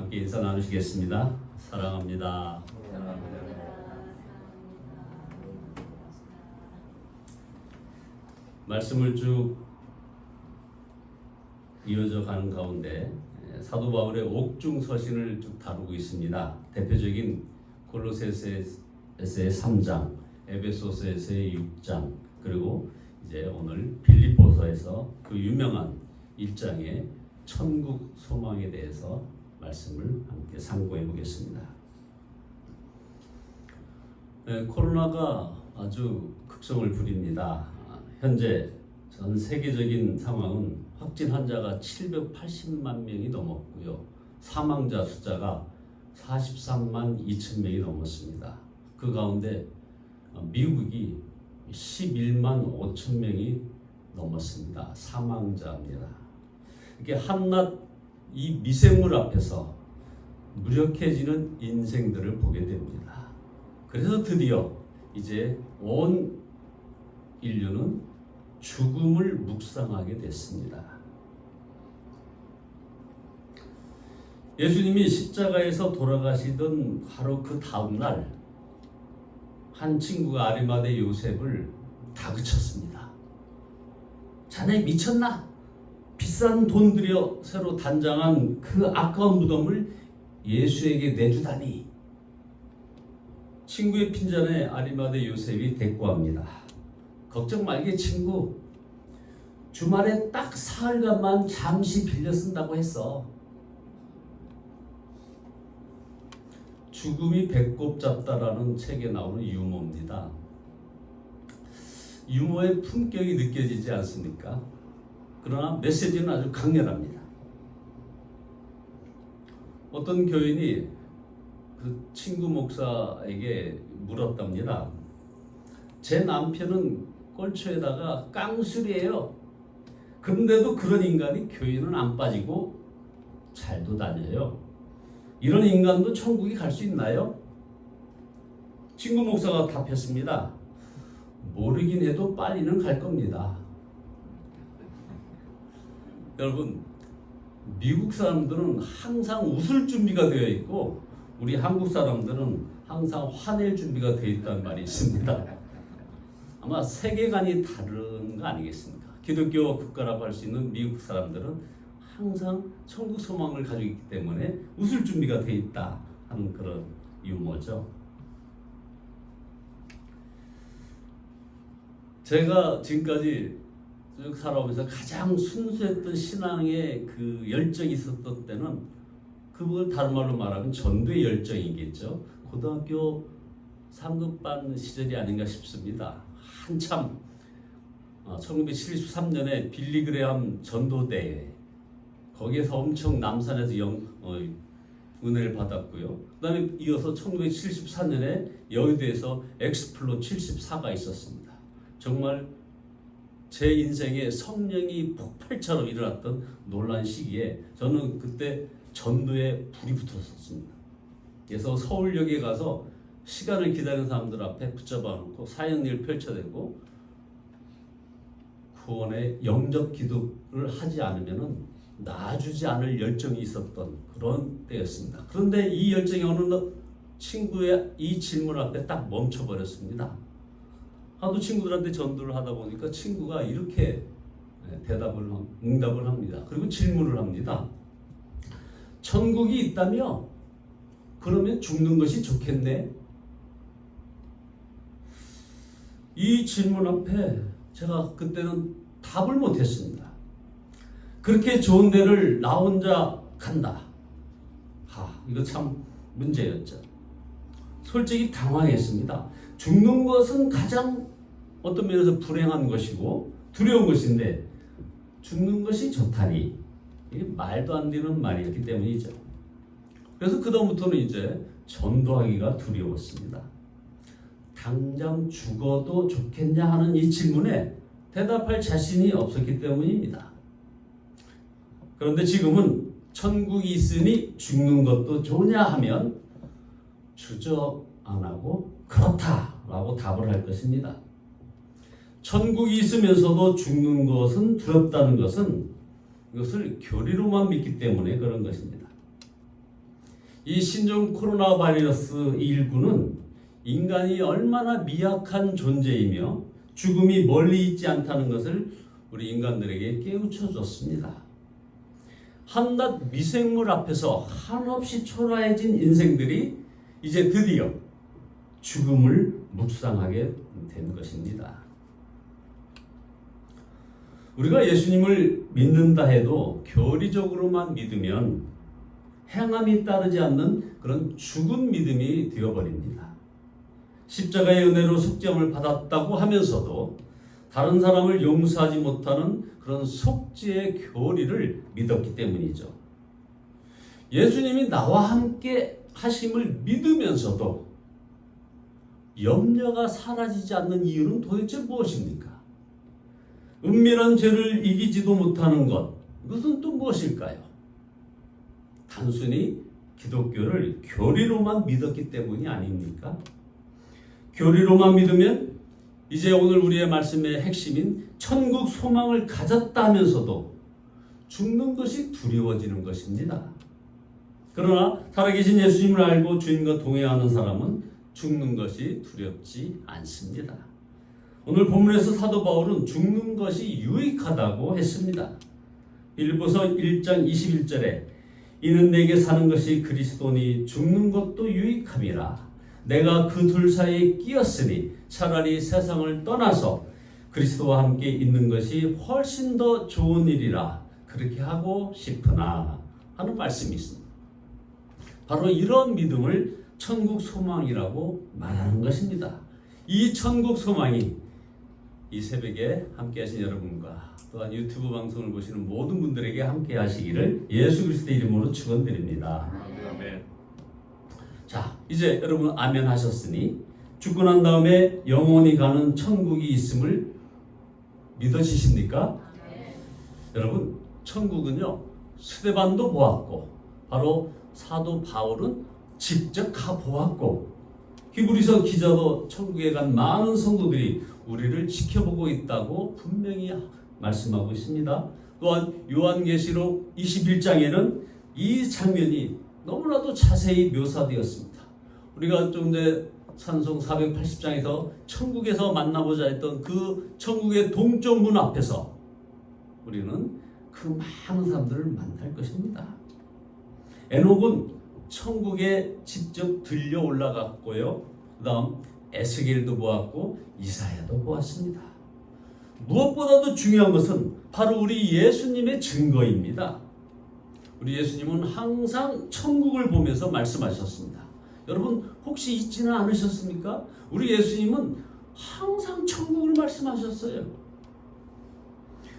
함께 인사 나누시겠습니다. 사랑합니다. 말씀을 쭉 이어져 가는 가운데 사도 바울의 옥중 서신을 쭉 다루고 있습니다. 대표적인 골로새서의 3장, 에베소서에서의 6장, 그리고 이제 오늘 빌립보서에서 그 유명한 1장의 천국 소망에 대해서 말씀을 함께 상고해 보겠습니다. 코로나가 아주 극성을 부립니다. 현재 전 세계적인 상황은 확진 환자가 780만 명이 넘었고요. 사망자 숫자가 43만 2천 명이 넘었습니다. 그 가운데 미국이 11만 5천 명이 넘었습니다. 사망자입니다. 이게 한낱 이 미생물 앞에서 무력해지는 인생들을 보게 됩니다. 그래서 드디어 이제 온 인류는 죽음을 묵상하게 됐습니다. 예수님이 십자가에서 돌아가시던 바로 그 다음 날 한 친구가 아리마대 요셉을 다그쳤습니다. 자네 미쳤나? 비싼 돈 들여 새로 단장한 그 아까운 무덤을 예수에게 내주다니. 친구의 핀잔에 아리마대 요셉이 대꾸합니다. 걱정 말게 친구. 주말에 딱 사흘간만 잠시 빌려 쓴다고 했어. 죽음이 배꼽 잡다라는 책에 나오는 유머입니다. 유머의 품격이 느껴지지 않습니까? 그러나 메시지는 아주 강렬합니다. 어떤 교인이 그 친구 목사에게 물었답니다. 제 남편은 꼴초에다가 깡술이에요. 그런데도 그런 인간이 교회는 안 빠지고 잘도 다녀요. 이런 인간도 천국에 갈 수 있나요? 친구 목사가 답했습니다. 모르긴 해도 빨리는 갈 겁니다. 여러분, 미국 사람들은 항상 웃을 준비가 되어 있고 우리 한국 사람들은 항상 화낼 준비가 되어 있다는 말이 있습니다. 아마 세계관이 다른 거 아니겠습니까? 기독교 국가라고 할 수 있는 미국 사람들은 항상 천국 소망을 가지고 있기 때문에 웃을 준비가 되어 있다 하는 그런 유머죠. 제가 지금까지 쭉 살아오면서 가장 순수했던 신앙의 그 열정이 있었던 때는 그걸 다른 말로 말하면 전도의 열정이겠죠. 고등학교 3급반 시절이 아닌가 싶습니다. 한참 1973년에 빌리 그레함 전도대회 거기에서 엄청 남산에서 은혜를 받았고요. 그 다음에 이어서 1974년에 여의도에서 엑스플로 74가 있었습니다. 정말 제 인생에 성령이 폭발처럼 일어났던 놀란 시기에 저는 그때 전도에 불이 붙었었습니다. 그래서 서울역에 가서 시간을 기다리는 사람들 앞에 붙잡아 놓고 사형리를 펼쳐대고 구원의 영접 기도를 하지 않으면은 놔주지 않을 열정이 있었던 그런 때였습니다. 그런데 이 열정이 어느 날 친구의 이 질문 앞에 딱 멈춰버렸습니다. 하도 친구들한테 전도를 하다 보니까 친구가 이렇게 응답을 합니다. 그리고 질문을 합니다. 천국이 있다며? 그러면 죽는 것이 좋겠네? 이 질문 앞에 제가 그때는 답을 못했습니다. 그렇게 좋은 데를 나 혼자 간다. 이거 참 문제였죠. 솔직히 당황했습니다. 죽는 것은 가장 어떤 면에서 불행한 것이고 두려운 것인데 죽는 것이 좋다니 이게 말도 안 되는 말이었기 때문이죠. 그래서 그다음부터는 이제 전도하기가 두려웠습니다. 당장 죽어도 좋겠냐 하는 이 질문에 대답할 자신이 없었기 때문입니다. 그런데 지금은 천국이 있으니 죽는 것도 좋으냐 하면 주저 안 하고 그렇다라고 답을 할 것입니다. 천국이 있으면서도 죽는 것은 두렵다는 것은 이것을 교리로만 믿기 때문에 그런 것입니다. 이 신종 코로나 바이러스 19는 인간이 얼마나 미약한 존재이며 죽음이 멀리 있지 않다는 것을 우리 인간들에게 깨우쳐 줬습니다. 한낱 미생물 앞에서 한없이 초라해진 인생들이 이제 드디어 죽음을 묵상하게 된 것입니다. 우리가 예수님을 믿는다 해도 교리적으로만 믿으면 행함이 따르지 않는 그런 죽은 믿음이 되어버립니다. 십자가의 은혜로 속죄함을 받았다고 하면서도 다른 사람을 용서하지 못하는 그런 속죄의 교리를 믿었기 때문이죠. 예수님이 나와 함께 하심을 믿으면서도 염려가 사라지지 않는 이유는 도대체 무엇입니까? 은밀한 죄를 이기지도 못하는 것, 이것은 또 무엇일까요? 단순히 기독교를 교리로만 믿었기 때문이 아닙니까? 교리로만 믿으면 이제 오늘 우리의 말씀의 핵심인 천국 소망을 가졌다 하면서도 죽는 것이 두려워지는 것입니다. 그러나 살아계신 예수님을 알고 주님과 동행하는 사람은 죽는 것이 두렵지 않습니다. 오늘 본문에서 사도 바울은 죽는 것이 유익하다고 했습니다. 빌립보서 1장 21절에 이는 내게 사는 것이 그리스도니 죽는 것도 유익함이라. 내가 그 둘 사이에 끼었으니 차라리 세상을 떠나서 그리스도와 함께 있는 것이 훨씬 더 좋은 일이라 그렇게 하고 싶으나 하는 말씀이 있습니다. 바로 이런 믿음을 천국 소망이라고 말하는 것입니다. 이 천국 소망이 이 새벽에 함께 하신 여러분과 또한 유튜브 방송을 보시는 모든 분들에게 함께 하시기를 예수 그리스도의 이름으로 축원드립니다. 아멘. 자, 이제 여러분 아멘 하셨으니 죽고 난 다음에 영원히 가는 천국이 있음을 믿어지십니까? 네. 여러분 천국은요 스데반도 보았고 바로 사도 바울은 직접 가보았고 히브리서 기자도 천국에 간 많은 성도들이 우리를 지켜보고 있다고 분명히 말씀하고 있습니다. 또한 요한계시록 21장에는 이 장면이 너무나도 자세히 묘사되었습니다. 우리가 좀 전에 찬송 480장에서 천국에서 만나보자 했던 그 천국의 동쪽문 앞에서 우리는 그 많은 사람들을 만날 것입니다. 에녹은 천국에 직접 들려 올라갔고요. 그 다음 에스겔도 보았고 이사야도 보았습니다. 무엇보다도 중요한 것은 바로 우리 예수님의 증거입니다. 우리 예수님은 항상 천국을 보면서 말씀하셨습니다. 여러분 혹시 잊지는 않으셨습니까? 우리 예수님은 항상 천국을 말씀하셨어요.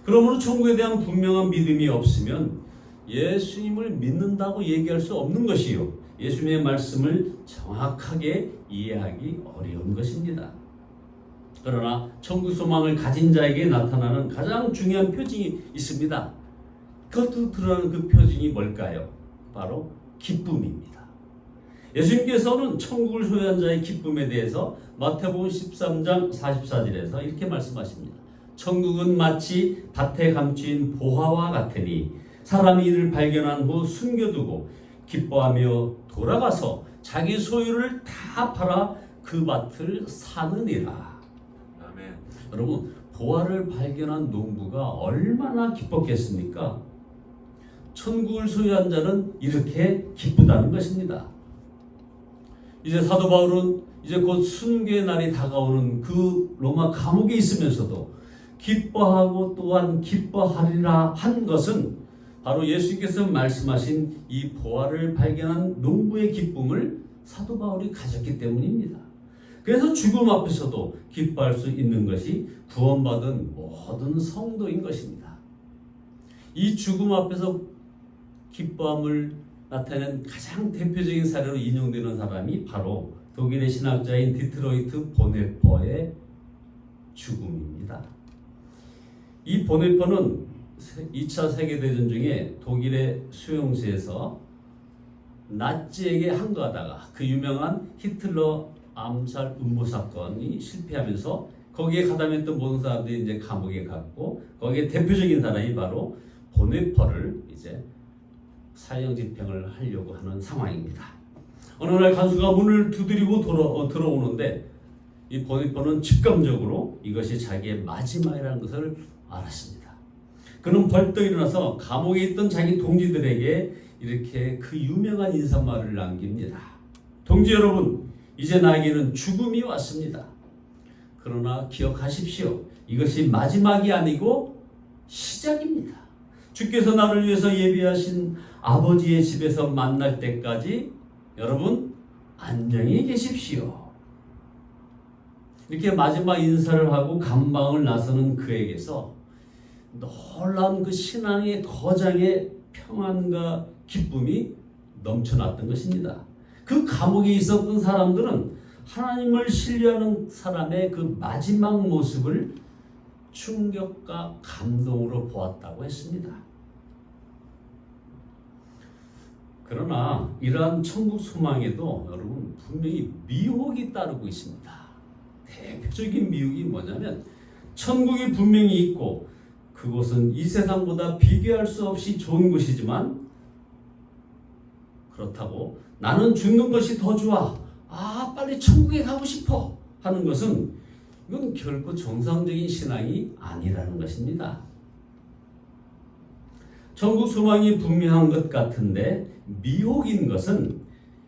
그러므로 천국에 대한 분명한 믿음이 없으면 예수님을 믿는다고 얘기할 수 없는 것이요. 예수님의 말씀을 정확하게 이해하기 어려운 것입니다. 그러나 천국 소망을 가진 자에게 나타나는 가장 중요한 표징이 있습니다. 그것도 드러나는 그 표징이 뭘까요? 바로 기쁨입니다. 예수님께서는 천국을 소유한 자의 기쁨에 대해서 마태복음 13장 44절에서 이렇게 말씀하십니다. 천국은 마치 밭에 감추인 보화와 같으니 사람이 이를 발견한 후 숨겨두고 기뻐하며 돌아가서 자기 소유를 다 팔아 그 밭을 사느니라. 아멘. 여러분 보화를 발견한 농부가 얼마나 기뻤겠습니까? 천국을 소유한 자는 이렇게 기쁘다는 것입니다. 이제 사도 바울은 이제 곧 순교의 날이 다가오는 그 로마 감옥에 있으면서도 기뻐하고 또한 기뻐하리라 한 것은 바로 예수님께서 말씀하신 이 보화를 발견한 농부의 기쁨을 사도 바울이 가졌기 때문입니다. 그래서 죽음 앞에서도 기뻐할 수 있는 것이 구원받은 모든 성도인 것입니다. 이 죽음 앞에서 기뻐함을 나타낸 가장 대표적인 사례로 인용되는 사람이 바로 독일의 신학자인 디트로이트 보네퍼의 죽음입니다. 이 보네퍼는 2차 세계대전 중에 독일의 수용소에서 나치에게 항거하다가 그 유명한 히틀러 암살 음모 사건이 실패하면서 거기에 가담했던 모든 사람들이 이제 감옥에 갔고 거기에 대표적인 사람이 바로 보네퍼를 이제 사형 집행을 하려고 하는 상황입니다. 어느 날 간수가 문을 두드리고 들어오는데 이 보니파는 즉감적으로 이것이 자기의 마지막이라는 것을 알았습니다. 그는 벌떡 일어나서 감옥에 있던 자기 동지들에게 이렇게 그 유명한 인사말을 남깁니다. 동지 여러분, 이제 나에게는 죽음이 왔습니다. 그러나 기억하십시오. 이것이 마지막이 아니고 시작입니다. 주께서 나를 위해서 예비하신 아버지의 집에서 만날 때까지 여러분 안녕히 계십시오. 이렇게 마지막 인사를 하고 감방을 나서는 그에게서 놀라운 그 신앙의 거장의 평안과 기쁨이 넘쳐났던 것입니다. 그 감옥에 있었던 사람들은 하나님을 신뢰하는 사람의 그 마지막 모습을 충격과 감동으로 보았다고 했습니다. 그러나 이러한 천국 소망에도 여러분 분명히 미혹이 따르고 있습니다. 대표적인 미혹이 뭐냐면 천국이 분명히 있고 그곳은 이 세상보다 비교할 수 없이 좋은 곳이지만 그렇다고 나는 죽는 것이 더 좋아. 빨리 천국에 가고 싶어 하는 것은 이건 결코 정상적인 신앙이 아니라는 것입니다. 천국 소망이 분명한 것 같은데 미혹인 것은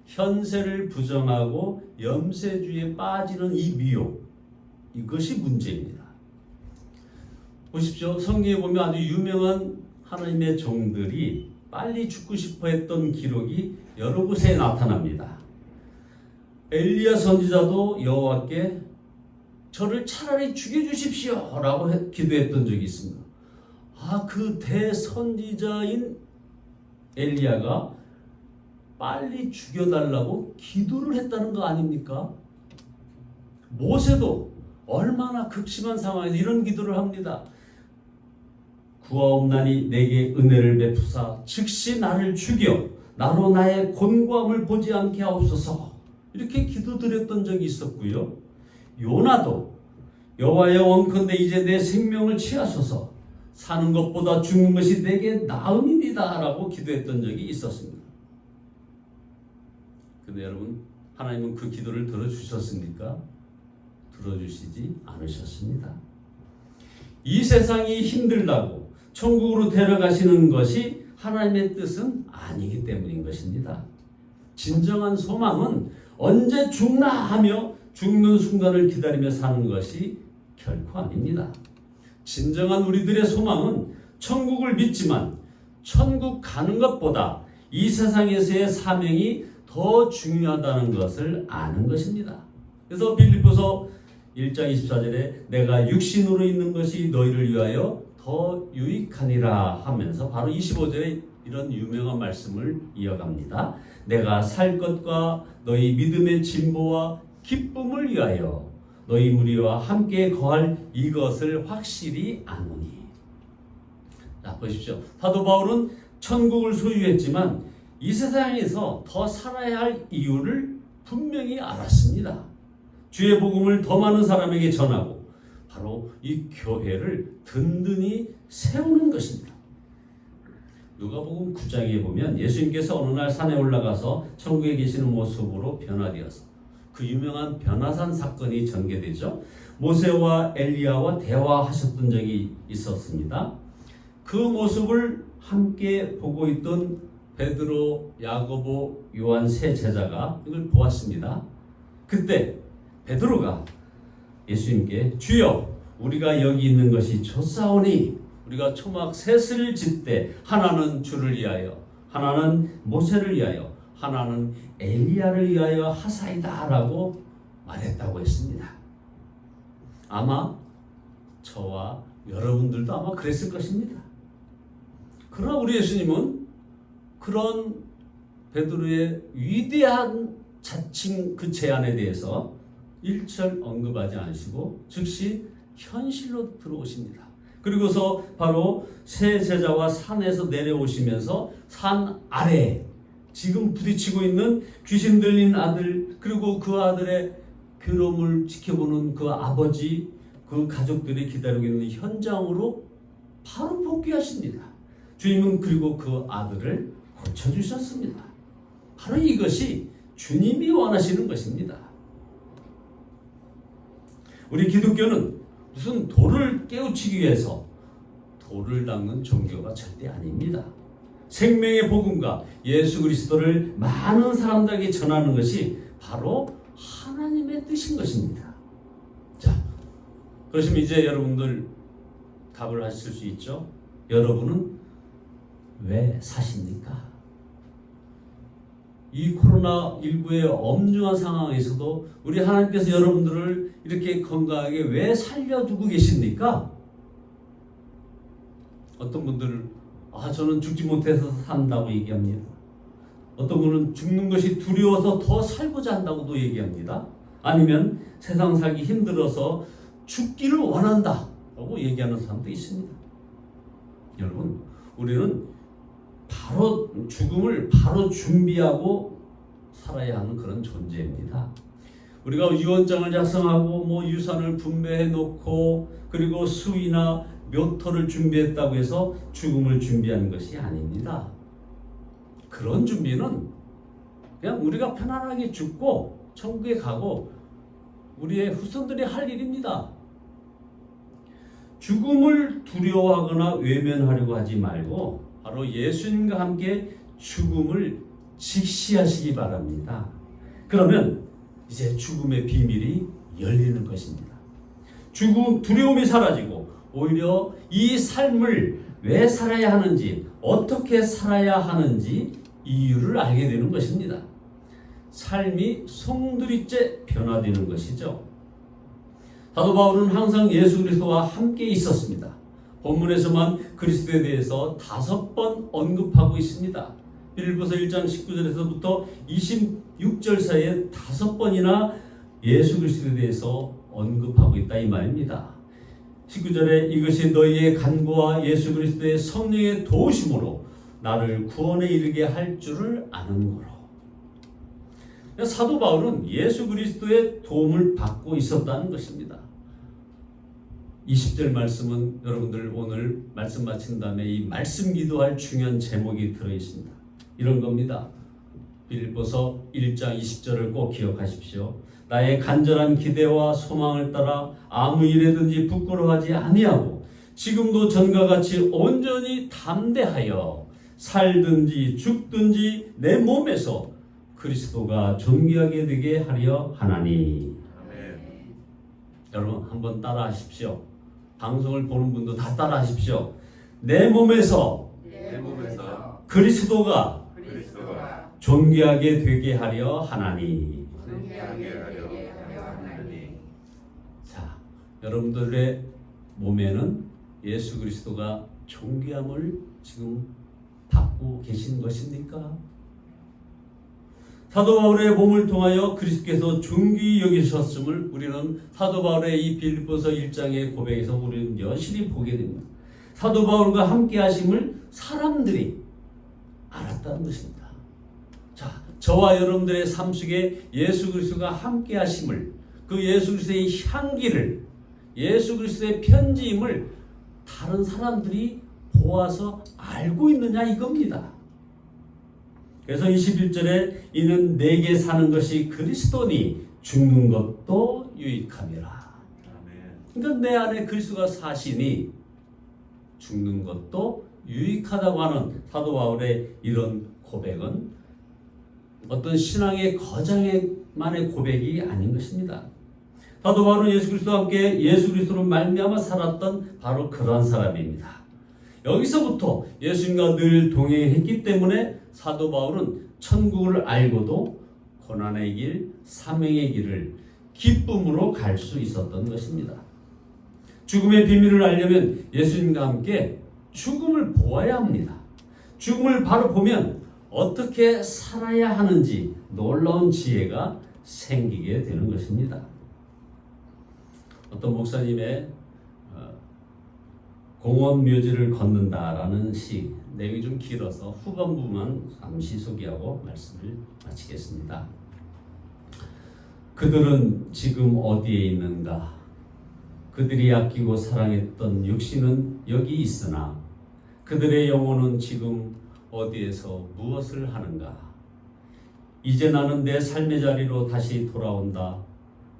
현세를 부정하고 염세주의에 빠지는 이 미혹, 이것이 문제입니다. 보십시오. 성경에 보면 아주 유명한 하나님의 종들이 빨리 죽고 싶어 했던 기록이 여러 곳에 나타납니다. 엘리야 선지자도 여호와께 저를 차라리 죽여주십시오 라고 기도했던 적이 있습니다. 그 대선지자인 엘리야가 빨리 죽여달라고 기도를 했다는 거 아닙니까? 모세도 얼마나 극심한 상황에서 이런 기도를 합니다. 구하옵나니 내게 은혜를 베푸사 즉시 나를 죽여 나로 나의 곤고함을 보지 않게 하옵소서. 이렇게 기도드렸던 적이 있었고요. 요나도 여호와여 원컨대 이제 내 생명을 취하소서 사는 것보다 죽는 것이 내게 나음이니이다 라고 기도했던 적이 있었습니다. 근데 여러분 하나님은 그 기도를 들어주셨습니까? 들어주시지 않으셨습니다. 이 세상이 힘들다고 천국으로 데려가시는 것이 하나님의 뜻은 아니기 때문인 것입니다. 진정한 소망은 언제 죽나 하며 죽는 순간을 기다리며 사는 것이 결코 아닙니다. 진정한 우리들의 소망은 천국을 믿지만 천국 가는 것보다 이 세상에서의 사명이 더 중요하다는 것을 아는 것입니다. 그래서 빌립보서 1장 24절에 내가 육신으로 있는 것이 너희를 위하여 더 유익하니라 하면서 바로 25절에 이런 유명한 말씀을 이어갑니다. 내가 살 것과 너희 믿음의 진보와 기쁨을 위하여 너희 무리와 함께 거할 이것을 확실히 아노니. 자, 보십시오. 사도 바울은 천국을 소유했지만 이 세상에서 더 살아야 할 이유를 분명히 알았습니다. 주의 복음을 더 많은 사람에게 전하고 바로 이 교회를 든든히 세우는 것입니다. 누가복음 9장에 보면 예수님께서 어느 날 산에 올라가서 천국에 계시는 모습으로 변화되어서 그 유명한 변화산 사건이 전개되죠. 모세와 엘리야와 대화하셨던 적이 있었습니다. 그 모습을 함께 보고 있던 베드로, 야고보, 요한 세 제자가 이걸 보았습니다. 그때 베드로가 예수님께 주여 우리가 여기 있는 것이 좋사오니 우리가 초막 셋을 짓되 하나는 주를 위하여 하나는 모세를 위하여 하나는 엘리야를 위하여 하사이다 라고 말했다고 했습니다. 아마 저와 여러분들도 아마 그랬을 것입니다. 그러나 우리 예수님은 그런 베드로의 위대한 자칭 그 제안에 대해서 일절 언급하지 않으시고 즉시 현실로 들어오십니다. 그리고서 바로 세 제자와 산에서 내려오시면서 산 아래 지금 부딪히고 있는 귀신 들린 아들 그리고 그 아들의 괴로움을 지켜보는 그 아버지 그 가족들이 기다리고 있는 현장으로 바로 복귀하십니다. 주님은 그리고 그 아들을 고쳐주셨습니다. 바로 이것이 주님이 원하시는 것입니다. 우리 기독교는 무슨 돌을 깨우치기 위해서 돌을 닦는 종교가 절대 아닙니다. 생명의 복음과 예수 그리스도를 많은 사람들에게 전하는 것이 바로 하나님의 뜻인 것입니다. 자, 그러시면 이제 여러분들 답을 하실 수 있죠? 여러분은 왜 사십니까? 이 코로나19의 엄중한 상황에서도 우리 하나님께서 여러분들을 이렇게 건강하게 왜 살려두고 계십니까? 어떤 분들은 저는 죽지 못해서 산다고 얘기합니다. 어떤 분은 죽는 것이 두려워서 더 살고자 한다고도 얘기합니다. 아니면 세상 살기 힘들어서 죽기를 원한다라고 얘기하는 사람도 있습니다. 여러분, 우리는 바로 죽음을 바로 준비하고 살아야 하는 그런 존재입니다. 우리가 유언장을 작성하고 유산을 분배해 놓고 그리고 수의나 묘토를 준비했다고 해서 죽음을 준비하는 것이 아닙니다. 그런 준비는 그냥 우리가 편안하게 죽고 천국에 가고 우리의 후손들이 할 일입니다. 죽음을 두려워하거나 외면하려고 하지 말고 바로 예수님과 함께 죽음을 직시하시기 바랍니다. 그러면 이제 죽음의 비밀이 열리는 것입니다. 두려움이 사라지고 오히려 이 삶을 왜 살아야 하는지, 어떻게 살아야 하는지 이유를 알게 되는 것입니다. 삶이 송두리째 변화되는 것이죠. 사도 바울은 항상 예수 그리스도와 함께 있었습니다. 본문에서만 그리스도에 대해서 5번 언급하고 있습니다. 빌립보서 1장 19절에서부터 26절 사이에 5번이나 예수 그리스도에 대해서 언급하고 있다 이 말입니다. 19절에 이것이 너희의 간구와 예수 그리스도의 성령의 도우심으로 나를 구원에 이르게 할 줄을 아는 거로. 사도 바울은 예수 그리스도의 도움을 받고 있었다는 것입니다. 20절 말씀은 여러분들 오늘 말씀 마친 다음에 이 말씀 기도할 중요한 제목이 들어있습니다. 이런 겁니다. 빌립보서 1장 20절을 꼭 기억하십시오. 나의 간절한 기대와 소망을 따라 아무 일에든지 부끄러워하지 아니하고 지금도 전과 같이 온전히 담대하여 살든지 죽든지 내 몸에서 그리스도가 존귀하게 되게 하려 하나니. 아멘. 여러분 한번 따라 하십시오. 방송을 보는 분도 다 따라 하십시오. 내 몸에서 그리스도가 존귀하게 되게 하려 하나니. 자, 여러분들의 몸에는 예수 그리스도가 존귀함을 지금 받고 계신 것입니까? 사도 바울의 몸을 통하여 그리스도께서 존귀히 여기셨음을 우리는 사도 바울의 이 빌립보서 1장의 고백에서 우리는 여실히 보게 됩니다. 사도 바울과 함께 하심을 사람들이 알았다는 것입니다. 자, 저와 여러분들의 삶 속에 예수 그리스도가 함께 하심을, 그 예수 그리스도의 향기를, 예수 그리스도의 편지임을 다른 사람들이 보아서 알고 있느냐 이겁니다. 그래서 21절에 이는 내게 사는 것이 그리스도니 죽는 것도 유익함이라. 그러니까 내 안에 그리스도가 사시니 죽는 것도 유익하다고 하는 사도 바울의 이런 고백은 어떤 신앙의 거장만의 고백이 아닌 것입니다. 사도 바울은 예수 그리스도와 함께 예수 그리스도로 말미암아 살았던 바로 그러한 사람입니다. 여기서부터 예수님과 늘 동행했기 때문에 사도 바울은 천국을 알고도 고난의 길, 사명의 길을 기쁨으로 갈 수 있었던 것입니다. 죽음의 비밀을 알려면 예수님과 함께 죽음을 보아야 합니다. 죽음을 바로 보면 어떻게 살아야 하는지 놀라운 지혜가 생기게 되는 것입니다. 어떤 목사님의 공원 묘지를 걷는다라는 시, 내용이 좀 길어서 후반부만 잠시 소개하고 말씀을 마치겠습니다. 그들은 지금 어디에 있는가? 그들이 아끼고 사랑했던 육신은 여기 있으나 그들의 영혼은 지금 어디에서 무엇을 하는가? 이제 나는 내 삶의 자리로 다시 돌아온다.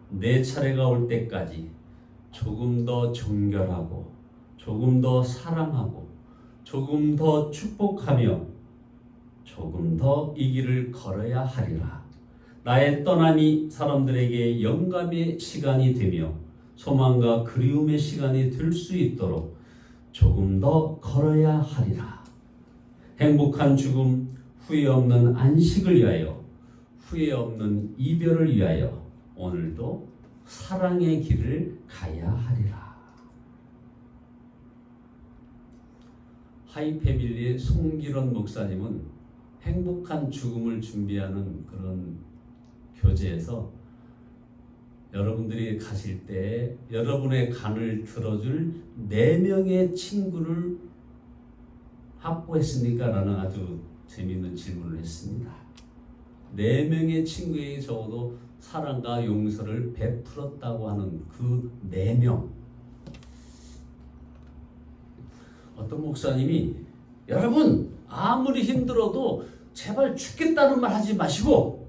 내 차례가 올 때까지 조금 더 정결하고 조금 더 사랑하고 조금 더 축복하며 조금 더 이 길을 걸어야 하리라. 나의 떠남이 사람들에게 영감의 시간이 되며 소망과 그리움의 시간이 될 수 있도록 조금 더 걸어야 하리라. 행복한 죽음, 후회 없는 안식을 위하여, 후회 없는 이별을 위하여 오늘도 사랑의 길을 가야 하리라. 하이패밀리의 송기론 목사님은 행복한 죽음을 준비하는 그런 교재에서 여러분들이 가실 때 여러분의 간을 들어줄 4명의 친구를 확보했습니까? 라는 아주 재미있는 질문을 했습니다. 4명의 친구에게 적어도 사랑과 용서를 베풀었다고 하는 그 4명. 어떤 목사님이 여러분 아무리 힘들어도 제발 죽겠다는 말 하지 마시고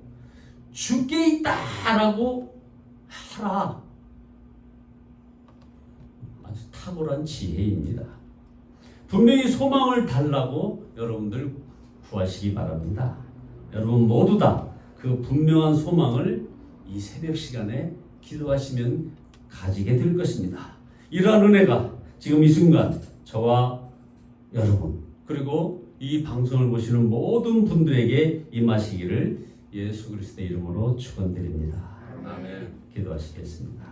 죽게 있다라고 하라. 아주 탁월한 지혜입니다. 분명히 소망을 달라고 여러분들 구하시기 바랍니다. 여러분 모두 다 그 분명한 소망을 이 새벽 시간에 기도하시면 가지게 될 것입니다. 이러한 은혜가 지금 이 순간 저와 여러분 그리고 이 방송을 보시는 모든 분들에게 임하시기를 예수 그리스도의 이름으로 축원드립니다. 아멘. 기도하시겠습니다.